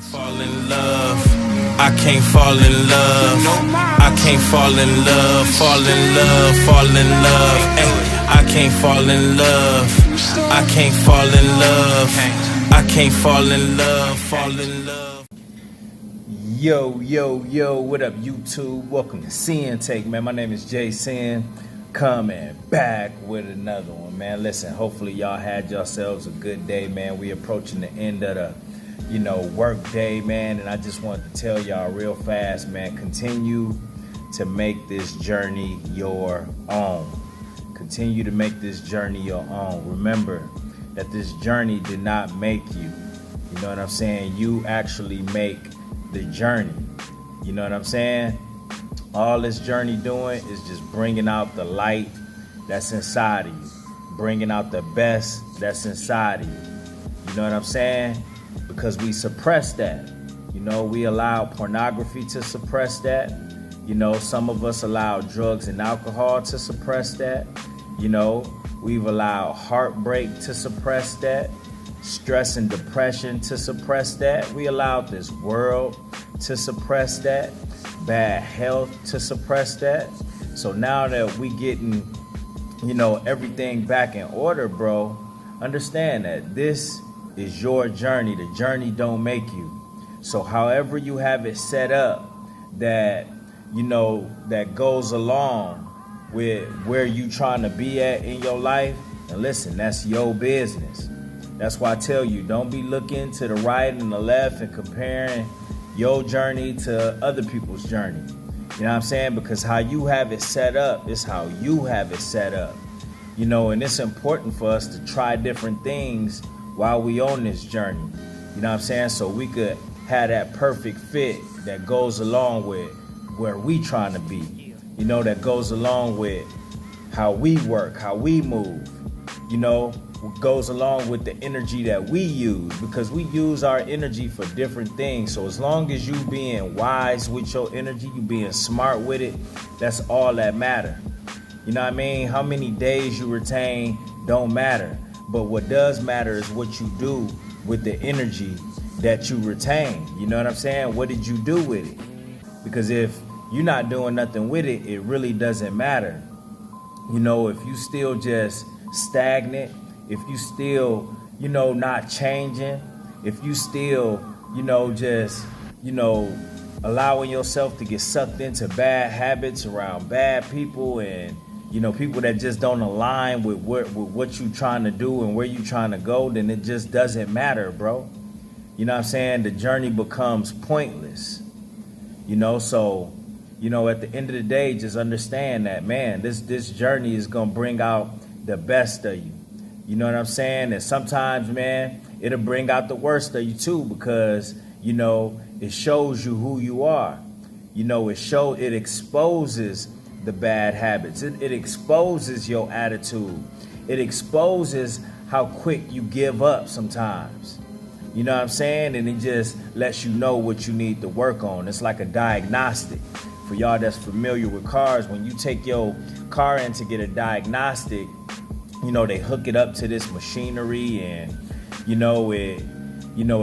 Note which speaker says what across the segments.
Speaker 1: can't fall in love. I can't fall in love. I can't fall in love. Fall in love. Fall in love. Ay, I can't fall in love. I can't fall in love. I can't fall in love. Fall in love.
Speaker 2: Yo, what up, YouTube? Welcome to Sinn-Take, man. My name is Sin, coming back with another one, man. Listen, hopefully y'all had yourselves a good day, man. We approaching the end of the work day, man, and I just wanted to tell y'all real fast, man, continue to make this journey your own. Continue to make this journey your own. Remember that this journey did not make you. You know what I'm saying? You actually make the journey. You know what I'm saying? All this journey doing is just bringing out the light that's inside of you, bringing out the best that's inside of you. You know what I'm saying? Because we suppress that. We allow pornography to suppress that. Some of us allow drugs and alcohol to suppress that. We've allowed heartbreak to suppress that, stress and depression to suppress that. We allowed this world to suppress that, bad health to suppress that. So now that we getting, everything back in order, bro, understand that this is your journey. The journey don't make you. So however you have it set up, that that goes along with where you trying to be at in your life, and listen, that's your business. That's why I tell you, don't be looking to the right and the left and comparing your journey to other people's journey. You know what I'm saying? Because how you have it set up is how you have it set up. And it's important for us to try different things while we on this journey. You know what I'm saying? So we could have that perfect fit that goes along with where we trying to be. That goes along with how we work, how we move. Goes along with the energy that we use, because we use our energy for different things. So as long as you being wise with your energy, you being smart with it, that's all that matter. You know what I mean? How many days you retain don't matter. But what does matter is what you do with the energy that you retain. You know what I'm saying? What did you do with it? Because if you're not doing nothing with it, it really doesn't matter. If you still just stagnant, if you still, not changing, if you still, just, allowing yourself to get sucked into bad habits around bad people and, people that just don't align with what you trying to do and where you trying to go, then it just doesn't matter, bro. You know what I'm saying? The journey becomes pointless. So, at the end of the day, just understand that, man, this journey is going to bring out the best of you. You know what I'm saying? And sometimes, man, it'll bring out the worst of you too, because, it shows you who you are. It exposes the bad habits. It exposes your attitude. It exposes how quick you give up sometimes. You know what I'm saying? And it just lets you know what you need to work on. It's like a diagnostic. For y'all that's familiar with cars, when you take your car in to get a diagnostic, they hook it up to this machinery, and it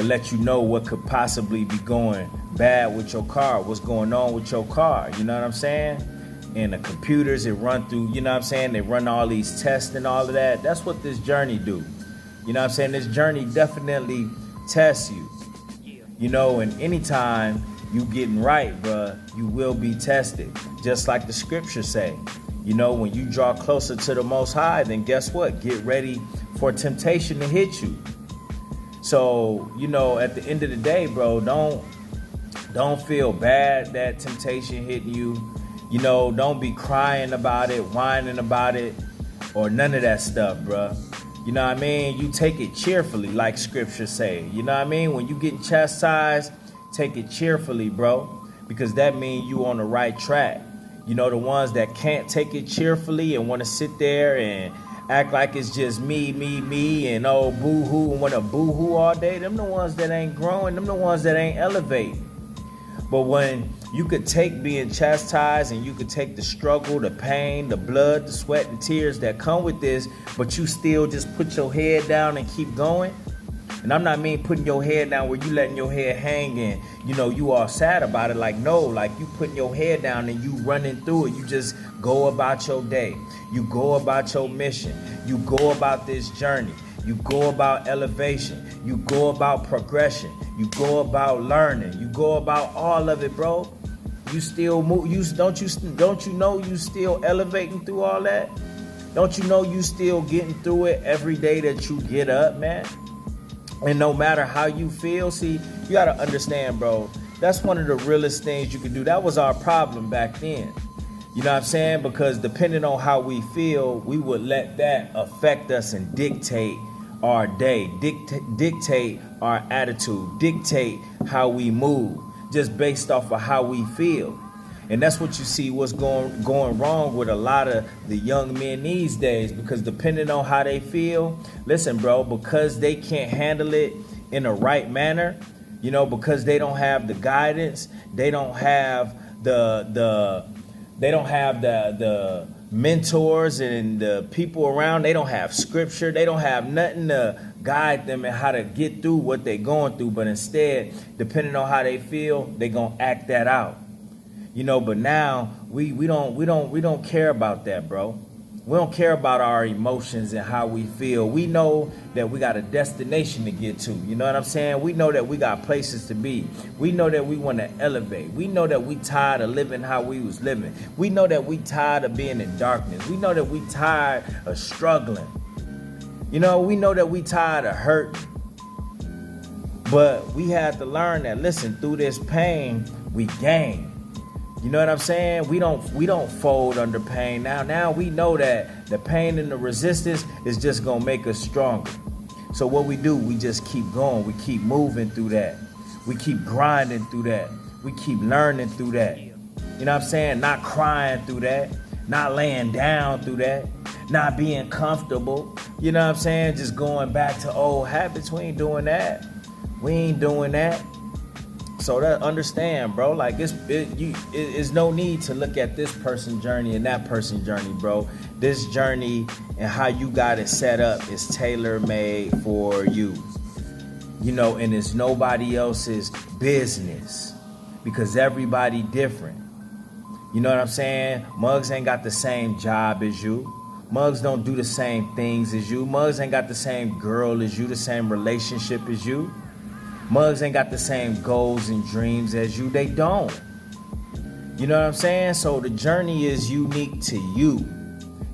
Speaker 2: lets you know what could possibly be going bad with your car, what's going on with your car. You know what I'm saying? And the computers, it run through, they run all these tests and all of that. That's what this journey do. You know what I'm saying? This journey definitely tests you. And anytime you getting right, bruh, you will be tested. Just like the scriptures say. When you draw closer to the Most High, then guess what? Get ready for temptation to hit you. So, at the end of the day, bro, don't feel bad that temptation hitting you. Don't be crying about it, whining about it, or none of that stuff, bro. You know what I mean? You take it cheerfully, like scripture say. You know what I mean? When you getting chastised, take it cheerfully, bro, because that means you on the right track. The ones that can't take it cheerfully and want to sit there and act like it's just me, and boo-hoo, and want to boo-hoo all day, them the ones that ain't growing, them the ones that ain't elevating. But when you could take being chastised, and you could take the struggle, the pain, the blood, the sweat, and tears that come with this, but you still just put your head down and keep going, And I'm not mean putting your head down where you letting your head hang and, you all sad about it. Like, no, like you putting your head down and you running through it. You just go about your day. You go about your mission. You go about this journey. You go about elevation. You go about progression. You go about learning. You go about all of it, bro. You still move. Don't you know you still elevating through all that? Don't you know you still getting through it every day that you get up, man? And no matter how you feel, see, you got to understand, bro, that's one of the realest things you can do. That was our problem back then. You know what I'm saying? Because depending on how we feel, we would let that affect us and dictate our day, dictate our attitude, dictate how we move, just based off of how we feel. And that's what you see what's going wrong with a lot of the young men these days, because depending on how they feel, listen, bro, because they can't handle it in the right manner, because they don't have the guidance, they don't have the mentors and the people around, they don't have scripture, they don't have nothing to guide them and how to get through what they're going through, but instead, depending on how they feel, they're gonna act that out. But now we don't care about that, bro. We don't care about our emotions and how we feel. We know that we got a destination to get to. You know what I'm saying? We know that we got places to be. We know that we want to elevate. We know that we tired of living how we was living. We know that we tired of being in darkness. We know that we tired of struggling. We know that we tired of hurting. But we had to learn that, listen, through this pain, we gain. You know what I'm saying? We don't fold under pain. Now we know that the pain and the resistance is just gonna make us stronger. So what we do, we just keep going. We keep moving through that. We keep grinding through that. We keep learning through that. You know what I'm saying? Not crying through that. Not laying down through that. Not being comfortable. You know what I'm saying? Just going back to old habits. We ain't doing that. We ain't doing that. So that understand, bro, like it's no need to look at this person's journey and that person's journey, bro. This journey and how you got it set up is tailor-made for you. And it's nobody else's business because everybody different. You know what I'm saying? Mugs ain't got the same job as you. Mugs don't do the same things as you. Mugs ain't got the same girl as you, the same relationship as you. Mugs ain't got the same goals and dreams as you. They don't. You know what I'm saying? So the journey is unique to you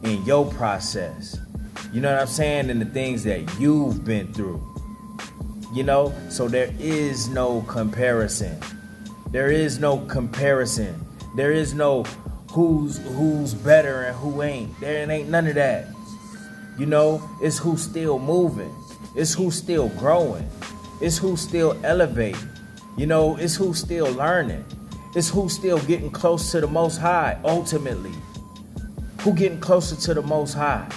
Speaker 2: in your process. You know what I'm saying? And the things that you've been through. So there is no comparison. There is no comparison. There is no who's better and who ain't. There ain't none of that. It's who's still moving. It's who's still growing. It's who's still elevating. It's who's still learning. It's who's still getting close to the Most High, ultimately. Who getting closer to the Most High?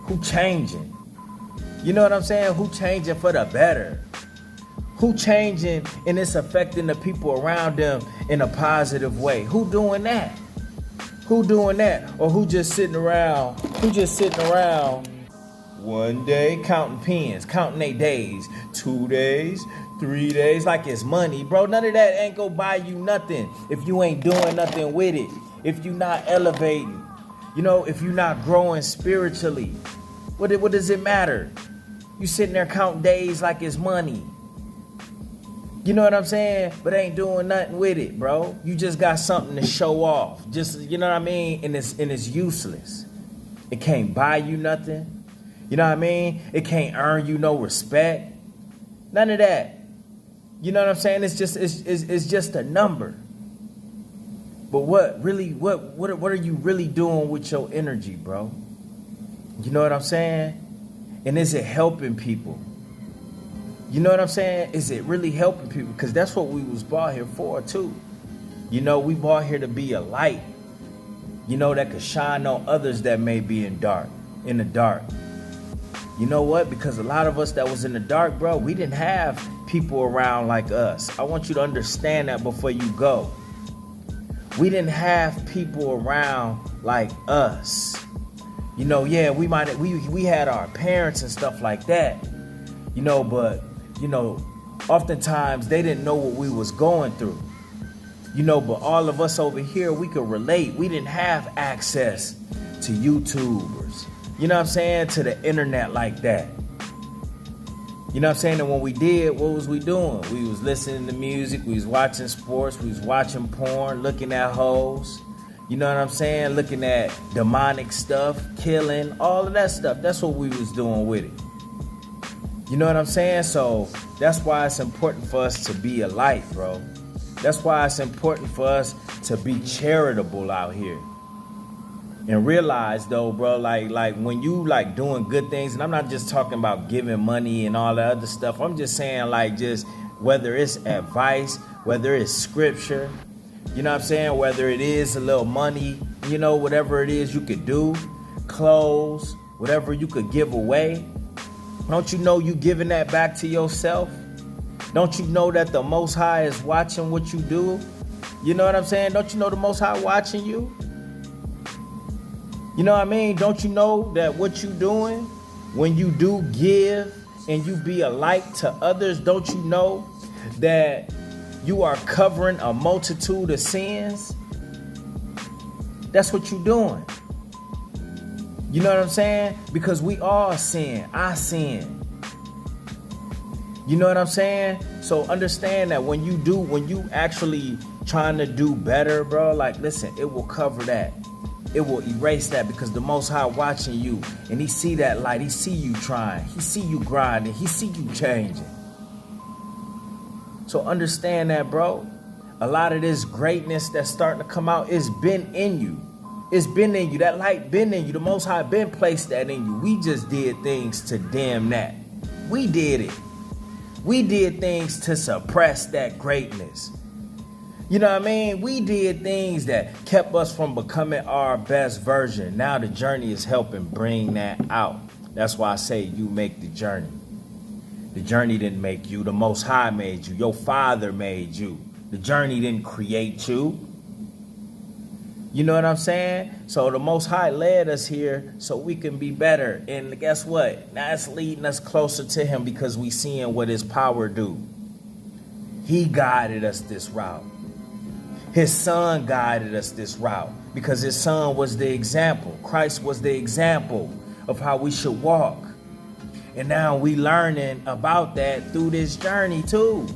Speaker 2: Who changing? You know what I'm saying? Who changing for the better? Who changing and it's affecting the people around them in a positive way? Who doing that? Who doing that? Or who just sitting around? One day counting pens, counting their days, 2 days, 3 days, like it's money, bro. None of that ain't gonna buy you nothing if you ain't doing nothing with it. If you not elevating, if you not growing spiritually, what does it matter? You sitting there counting days like it's money. You know what I'm saying? But ain't doing nothing with it, bro. You just got something to show off. Just, you know what I mean? And it's useless. It can't buy you nothing. You know what I mean? It can't earn you no respect. None of that. You know what I'm saying? It's just a number. But what are you really doing with your energy, bro? You know what I'm saying? And is it helping people? You know what I'm saying? Is it really helping people? Because that's what we was brought here for too. We brought here to be a light, that could shine on others that may be in the dark. You know what? Because a lot of us that was in the dark, bro, we didn't have people around like us. I want you to understand that before you go. We didn't have people around like us. We had our parents and stuff like that. But oftentimes they didn't know what we was going through. But all of us over here, we could relate. We didn't have access to YouTubers, to the internet like that. And when we did, what was we doing? We was listening to music, we was watching sports, we was watching porn, looking at hoes, looking at demonic stuff, killing, all of that stuff. That's what we was doing with it. So that's why it's important for us to be a light, bro. That's why it's important for us to be charitable out here. And realize though, bro, like when you like doing good things, and I'm not just talking about giving money and all that other stuff. I'm just saying just whether it's advice, whether it's scripture, whether it is a little money, whatever it is you could do, clothes, whatever you could give away. Don't you know you giving that back to yourself? Don't you know that the Most High is watching what you do? Don't you know the Most High watching you? Don't you know that what you doing when you do give and you be a light to others, don't you know that you are covering a multitude of sins? That's what you doing. Because we all sin. I sin. So understand that when you actually trying to do better, bro, listen, it will cover that. It will erase that because the Most High watching you and he see that light. He see you trying. He see you grinding. He see you changing. So understand that, bro. A lot of this greatness that's starting to come out is been in you. It's been in you. That light been in you. The Most High been placed that in you. We just did things to damn that. We did it. We did things to suppress that greatness. We did things that kept us from becoming our best version. Now the journey is helping bring that out. That's why I say you make the journey. The journey didn't make you. The Most High made you. Your Father made you. The journey didn't create you. So the Most High led us here so we can be better. And guess what? Now it's leading us closer to him because we seeing what his power do. He guided us this route. His son guided us this route because his son was the example. Christ was the example of how we should walk. And now we learning about that through this journey too.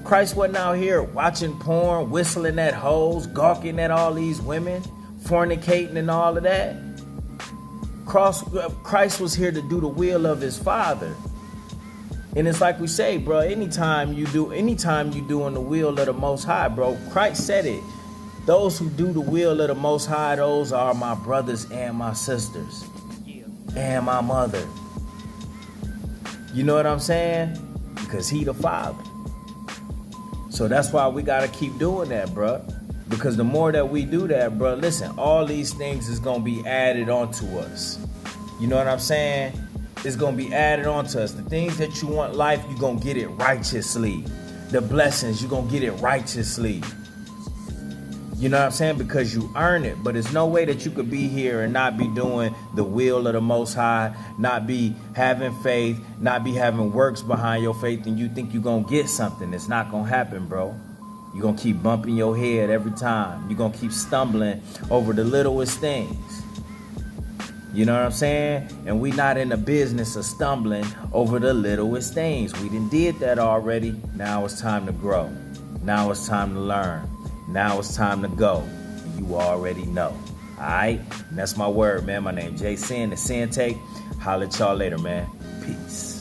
Speaker 2: Christ wasn't out here watching porn, whistling at hoes, gawking at all these women, fornicating and all of that. Christ was here to do the will of his Father. And it's like we say, bro, anytime you doing the will of the Most High, bro, Christ said it. Those who do the will of the Most High, those are my brothers and my sisters and my mother. You know what I'm saying? Because he the Father. So that's why we got to keep doing that, bro. Because the more that we do that, bro, listen, all these things is going to be added onto us. You know what I'm saying? It's going to be added onto us. The things that you want life, you're going to get it righteously. The blessings, you're going to get it righteously. You know what I'm saying? Because you earn it. But there's no way that you could be here and not be doing the will of the Most High, not be having faith, not be having works behind your faith, and you think you're going to get something. It's not going to happen, bro. You're going to keep bumping your head every time. You're going to keep stumbling over the littlest things. You know what I'm saying? And we not in the business of stumbling over the littlest things. We done did that already. Now it's time to grow. Now it's time to learn. Now it's time to go. And you already know. All right? And that's my word, man. My name is Sinn, the Sinn-Take. Holla at y'all later, man. Peace.